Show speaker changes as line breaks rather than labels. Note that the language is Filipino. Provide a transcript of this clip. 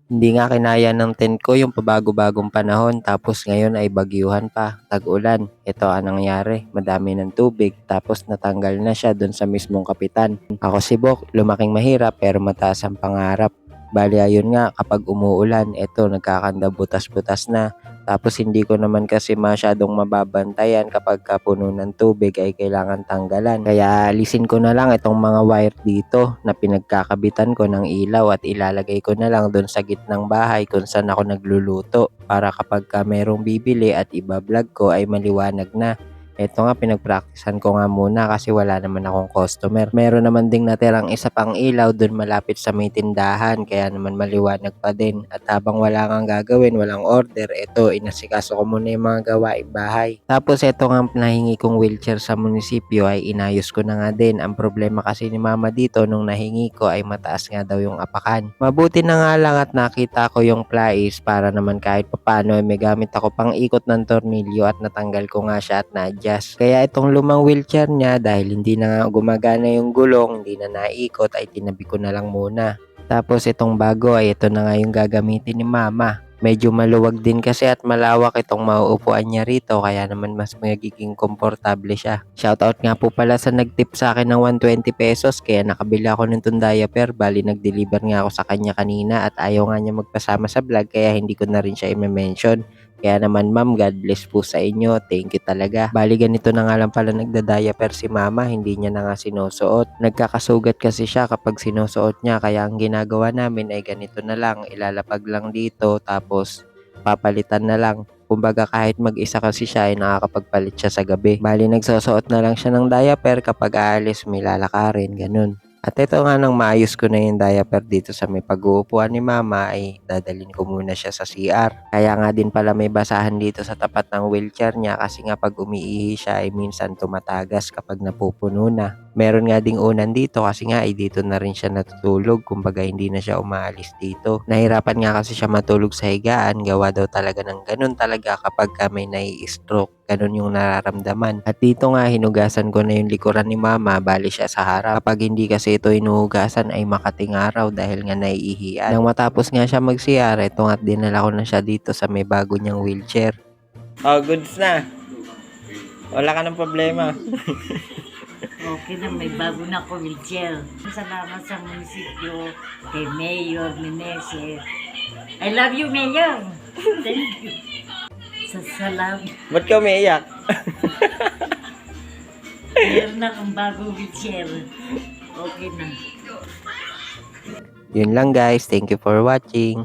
Hindi nga kinaya ng tent ko yung pabago-bagong panahon tapos ngayon ay bagyuhan pa, tag-ulan. Ito ang nangyari, madami ng tubig tapos natanggal na siya dun sa mismong kapitan. Ako si Bok, lumaking mahirap pero mataas ang pangarap. Bali ayun nga, kapag umuulan, eto nagkakanda butas-butas na. Tapos hindi ko naman kasi masyadong mababantayan kapag puno ng tubig ay kailangan tanggalan. Kaya alisin ko na lang itong mga wire dito na pinagkakabitan ko ng ilaw at ilalagay ko na lang doon sa gitnang bahay kung saan ako nagluluto para kapag merong bibili at iba-vlog ko ay maliwanag na. Ito nga pinagpraktisan ko nga muna kasi wala naman akong customer. Meron naman ding natirang isa pang ilaw dun malapit sa may tindahan kaya naman maliwanag pa din. At habang wala kang gagawin, walang order, ito inasikaso ko muna yung mga gawaing bahay. Tapos ito nga nahingi kong wheelchair sa munisipyo ay inayos ko na nga din. Ang problema kasi ni mama dito nung nahingi ko ay mataas nga daw yung apakan. Mabuti na nga lang at nakita ko yung plies para naman kahit papano ay may gamit ako pang ikot ng tornilyo at natanggal ko nga siya at na-adjust. Kaya itong lumang wheelchair niya dahil hindi na nga gumagana yung gulong, hindi na naikot ay tinabi ko na lang muna. Tapos itong bago ay ito na nga yung gagamitin ni mama. Medyo maluwag din kasi at malawak itong mauupuan niya rito kaya naman mas magiging komportable siya. Shoutout nga po pala sa nagtip sa akin ng 120 pesos kaya nakabili ako nitong diaper. Bali nag-deliver nga ako sa kanya kanina at ayaw nga niya magpasama sa vlog kaya hindi ko na rin siya i-mention. Kaya naman ma'am, God bless po sa inyo. Thank you talaga. Bali ganito na nga lang pala nagda-diaper si mama, hindi niya na nga sinusuot. Nagkakasugat kasi siya kapag sinusuot niya kaya ang ginagawa namin ay ganito na lang, ilalapag lang dito tapos papalitan na lang. Kumbaga kahit mag-isa kasi siya ay nakakapagpalit siya sa gabi. Bali nagsusuot na lang siya ng diaper kapag aalis may lalakarin, ganun. At ito nga nang maayos ko na yung diaper dito sa may pag-uupuan ni mama ay dadalhin ko muna siya sa CR. Kaya nga din pala may basahan dito sa tapat ng wheelchair niya kasi nga pag umiihi siya ay minsan tumatagas kapag napupuno na. Meron nga ding unan dito kasi nga ay dito na rin siya natutulog kumbaga hindi na siya umaalis dito. Nahirapan nga kasi siya matulog sa higaan gawa daw talaga ng ganun talaga kapag may nai-stroke. Ganun yung nararamdaman. At dito nga hinugasan ko na yung likuran ni mama bali siya sa harap. Kapag hindi kasi ito hinuhugasan ay makating araw dahil nga naiihian. Nang matapos nga siya mag-CR, ito nga dinala ko na siya dito sa may bago niyang wheelchair. Oh, goods na. Wala ka ng problema.
Okay na, may bago na ako wheelchair. Salamat sa munisipyo, kay Mayor Meneses. I love you, Mayor! Thank you. Salamat.
Ba't ka umiiyak?
Meron na akong bagong wheelchair. Okay na.
Yun lang guys. Thank you for watching.